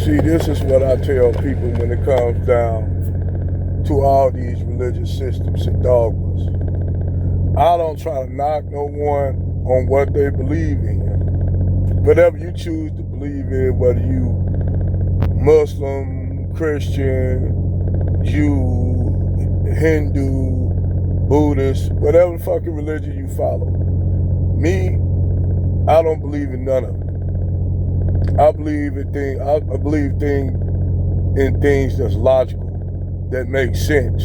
See, this is what I tell people when it comes down to all these religious systems and dogmas. I don't try to knock no one on what they believe in. Whatever you choose to believe in, whether you Muslim, Christian, Jew, Hindu, Buddhist, whatever fucking religion you follow. Me, I don't believe in none of it. I believe in things that's logical, that make sense.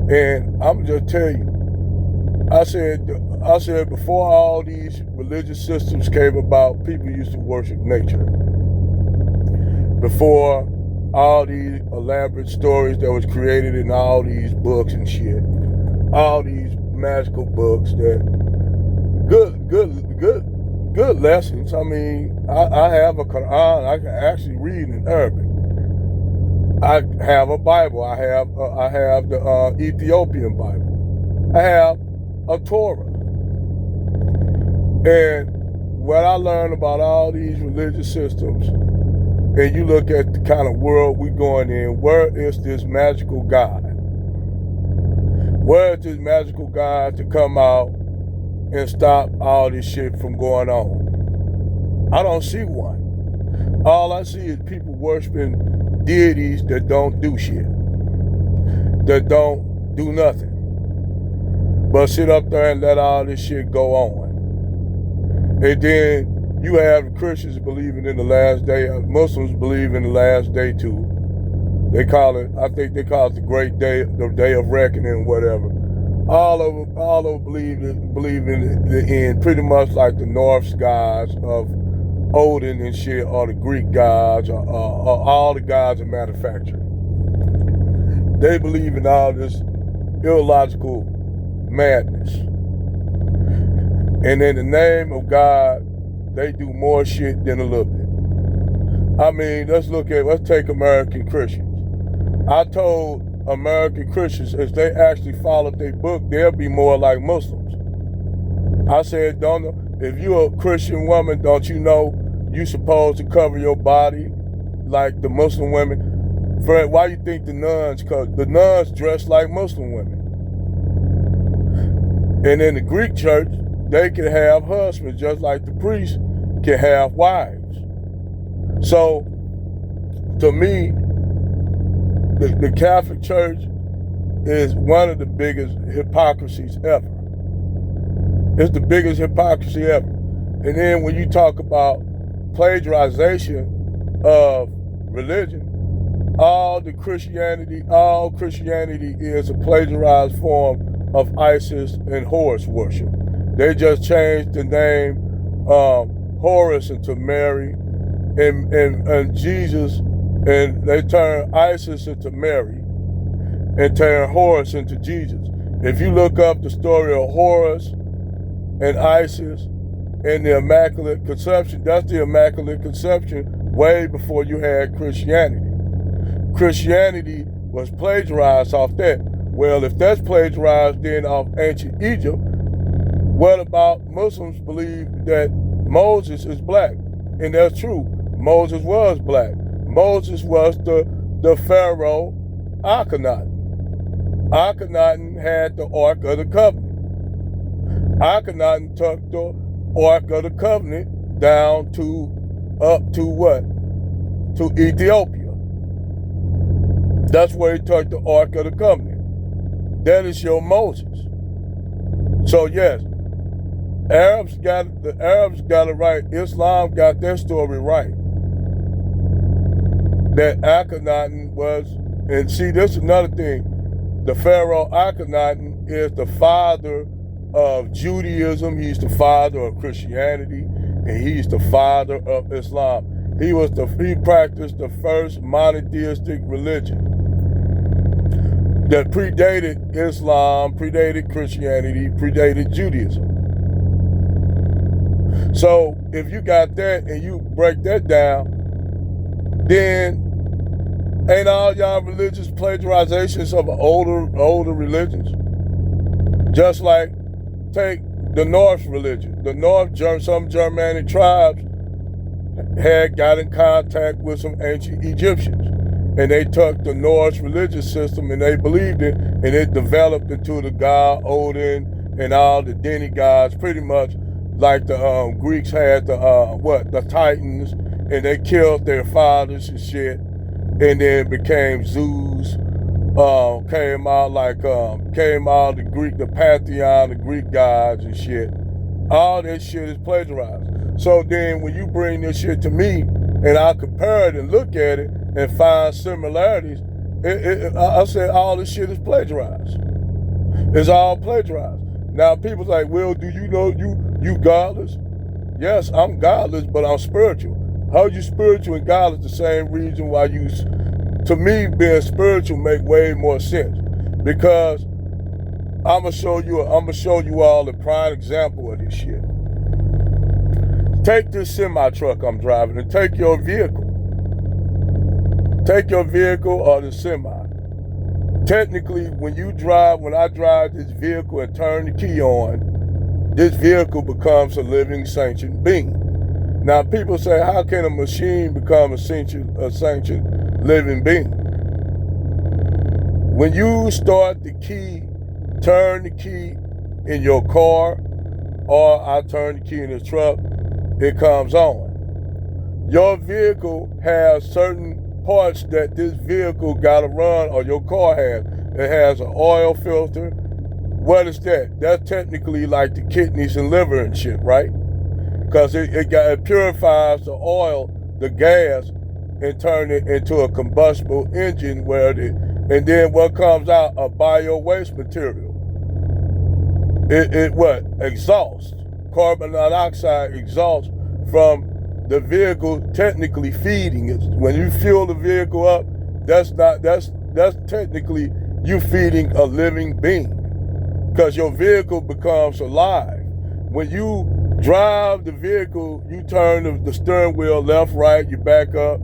And I'm just tell you, I said before all these religious systems came about, people used to worship nature. Before all these elaborate stories that was created in all these books and shit, all these magical books that good lessons. I mean, I have a Quran I can actually read in Arabic. I have a Bible. I have the Ethiopian Bible. I have a Torah. And what I learned about all these religious systems, and you look at the kind of world we're going in, where is this magical God? Where is this magical God to come out and stop all this shit from going on? I don't see one. All I see is people worshiping deities that don't do shit, that don't do nothing, but sit up there and let all this shit go on. And then you have the Christians believing in the last day. Muslims believe in the last day too. I think they call it the great day, the day of reckoning, whatever. All of them believe in pretty much like the Norse gods of Odin and shit, or the Greek gods, or all the gods of manufacturing. They believe in all this illogical madness. And in the name of God, they do more shit than a little bit. I mean, let's take American Christians. I told American Christians, if they actually followed their book, they'll be more like Muslims. I said, if you're a Christian woman, don't you know you're supposed to cover your body like the Muslim women? Why you think the nuns dress like Muslim women? And in the Greek church, they can have husbands just like the priests can have wives. So, to me, the Catholic Church is one of the biggest hypocrisies ever. It's the biggest hypocrisy ever. And then when you talk about plagiarization of religion, all Christianity is a plagiarized form of Isis and Horus worship. They just changed the name Horus into Mary, and Jesus, and they turned Isis into Mary and turned Horus into Jesus. If you look up the story of Horus and Isis and the Immaculate Conception, that's the Immaculate Conception way before you had Christianity. Christianity was plagiarized off that. Well, if that's plagiarized then off ancient Egypt, what about Muslims believe that Moses is black? And that's true. Moses was black. Moses was the Pharaoh Akhenaten. Akhenaten had the Ark of the Covenant. Akhenaten took the Ark of the Covenant down up to what? To Ethiopia. That's where he took the Ark of the Covenant. That is your Moses. So yes, the Arabs got it right. Islam got their story right. That Akhenaten was, and see, this is another thing. The Pharaoh Akhenaten is the father of Judaism. He's the father of Christianity, and he's the father of Islam. He practiced the first monotheistic religion that predated Islam, predated Christianity, predated Judaism. So if you got that and you break that down, then ain't all y'all religious plagiarizations of older religions? Just like take the Norse religion. The North, some Germanic tribes had got in contact with some ancient Egyptians. And they took the Norse religious system and they believed it, and it developed into the god Odin and all the demigods, pretty much like the Greeks had the Titans, and they killed their fathers and shit, and then became Zeus. Came out the pantheon, the Greek gods and shit. All this shit is plagiarized. So then when you bring this shit to me and I compare it and look at it and find similarities, I said all this shit is plagiarized. It's all plagiarized. Now people's like, well, do you know you godless? Yes, I'm godless, but I'm spiritual. How you spiritual and godless? The same reason why you, to me, being spiritual make way more sense, because I'm gonna show you all a prime example of this shit. Take this semi truck I'm driving and take your vehicle. Take your vehicle or the semi. Technically, when I drive this vehicle and turn the key on, this vehicle becomes a living sentient being. Now people say, how can a machine become a sentient living being? When you start turn the key in your car, or I turn the key in the truck, it comes on. Your vehicle has certain parts that this vehicle gotta run, or your car has. It has an oil filter. What is that? That's technically like the kidneys and liver and shit, right? Because it purifies the oil, the gas, and turn it into a combustible engine and then what comes out? A bio waste material. Exhaust. Carbon dioxide exhaust from the vehicle, technically feeding it. When you fuel the vehicle up, that's technically you feeding a living being, because your vehicle becomes alive. When you drive the vehicle, you turn the steering wheel left, right, you back up.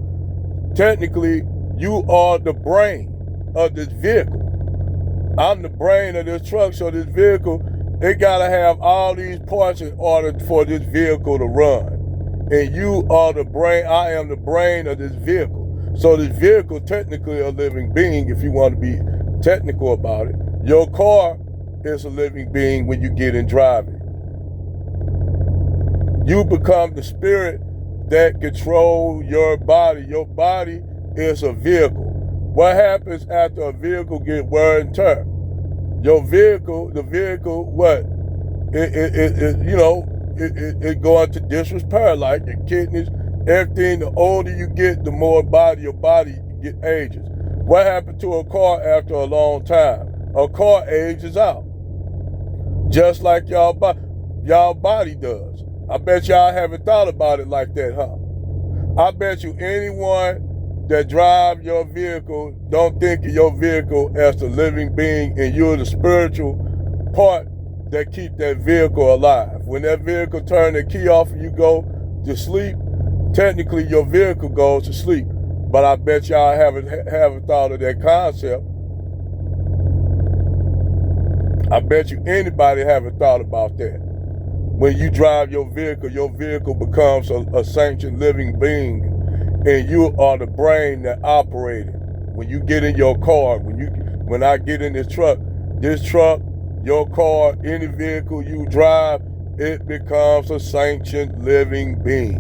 Technically, you are the brain of this vehicle. I'm the brain of this truck, so this vehicle, it gotta have all these parts in order for this vehicle to run. And you are the brain, I am the brain of this vehicle. So this vehicle technically a living being, if you want to be technical about it. Your car is a living being when you get and drive it. You become the spirit that control your body. Your body is a vehicle. What happens after a vehicle get wear and tear? The vehicle, what? It go into disrepair, like your kidneys, everything. The older you get, the more your body get ages. What happened to a car after a long time? A car ages out, just like y'all body does. I bet y'all haven't thought about it like that, huh? I bet you anyone that drive your vehicle don't think of your vehicle as the living being, and you're the spiritual part that keep that vehicle alive. When that vehicle turn the key off and you go to sleep, technically your vehicle goes to sleep. But I bet y'all haven't thought of that concept. I bet you anybody haven't thought about that. When you drive your vehicle becomes a sentient living being, and you are the brain that operates it. When you get in your car, when I get in this truck, your car, any vehicle you drive, it becomes a sentient living being.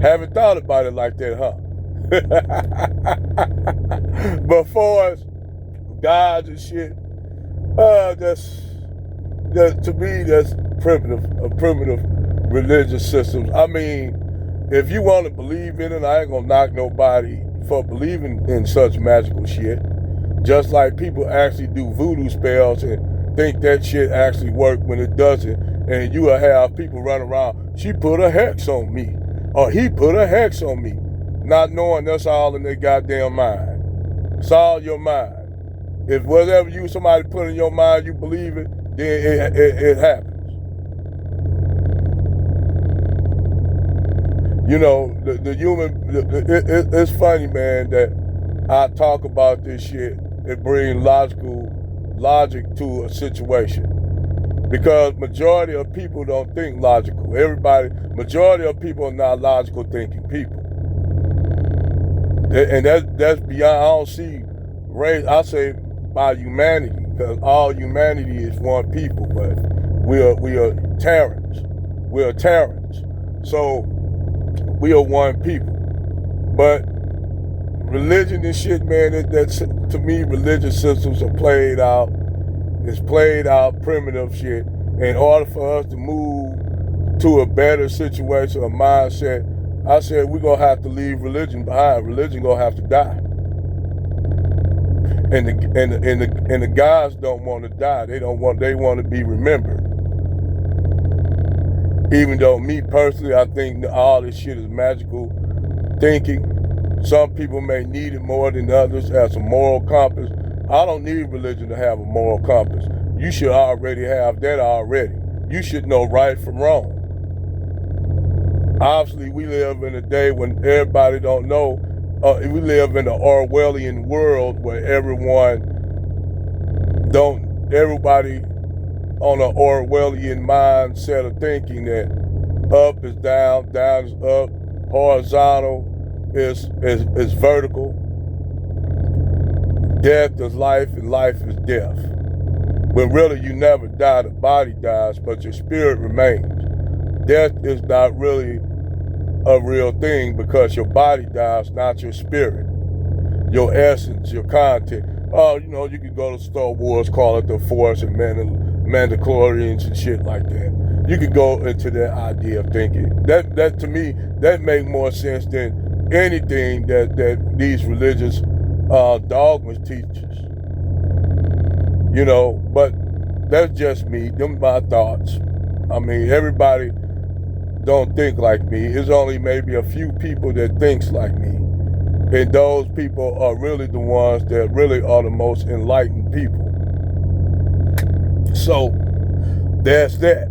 Haven't thought about it like that, huh? But for us, gods and shit, to me, that's primitive religious systems. I mean, if you want to believe in it, I ain't gonna knock nobody for believing in such magical shit. Just like people actually do voodoo spells and think that shit actually work when it doesn't. And you will have people run around, she put a hex on me, or he put a hex on me, not knowing that's all in their goddamn mind. It's all your mind. If whatever somebody put in your mind, you believe it, then it happens. You know, it's funny, man, that I talk about this shit and bring logic to a situation. Because majority of people don't think logical. Majority of people are not logical thinking people. And that's beyond, I don't see race, I say by humanity, because all humanity is one people, but we are Terrans. We are Terrans. So we are one people. But religion and shit, man, that's to me, religious systems are played out. It's played out primitive shit. In order for us to move to a better situation, a mindset, I said we're gonna have to leave religion behind. Religion gonna have to die. And the guys don't want to die. They want to be remembered. Even though me personally, I think all this shit is magical thinking. Some people may need it more than others, as a moral compass. I don't need religion to have a moral compass. You should already have that already. You should know right from wrong. Obviously, we live in a day when everybody don't know. We live in an Orwellian world where everybody on an Orwellian mindset of thinking that up is down, down is up, horizontal is vertical, death is life, and life is death. When really you never die, the body dies, but your spirit remains. Death is not really a real thing because your body dies, not your spirit, your essence, your content. Oh, you could go to Star Wars, call it the Force and Mandalorians and shit like that. You could go into that idea of thinking. That to me, that makes more sense than anything that these religious dogmas teach us. But that's just me. Them my thoughts. I mean, everybody don't think like me. It's only maybe a few people that thinks like me. And those people are really the ones that really are the most enlightened people. So, that's that.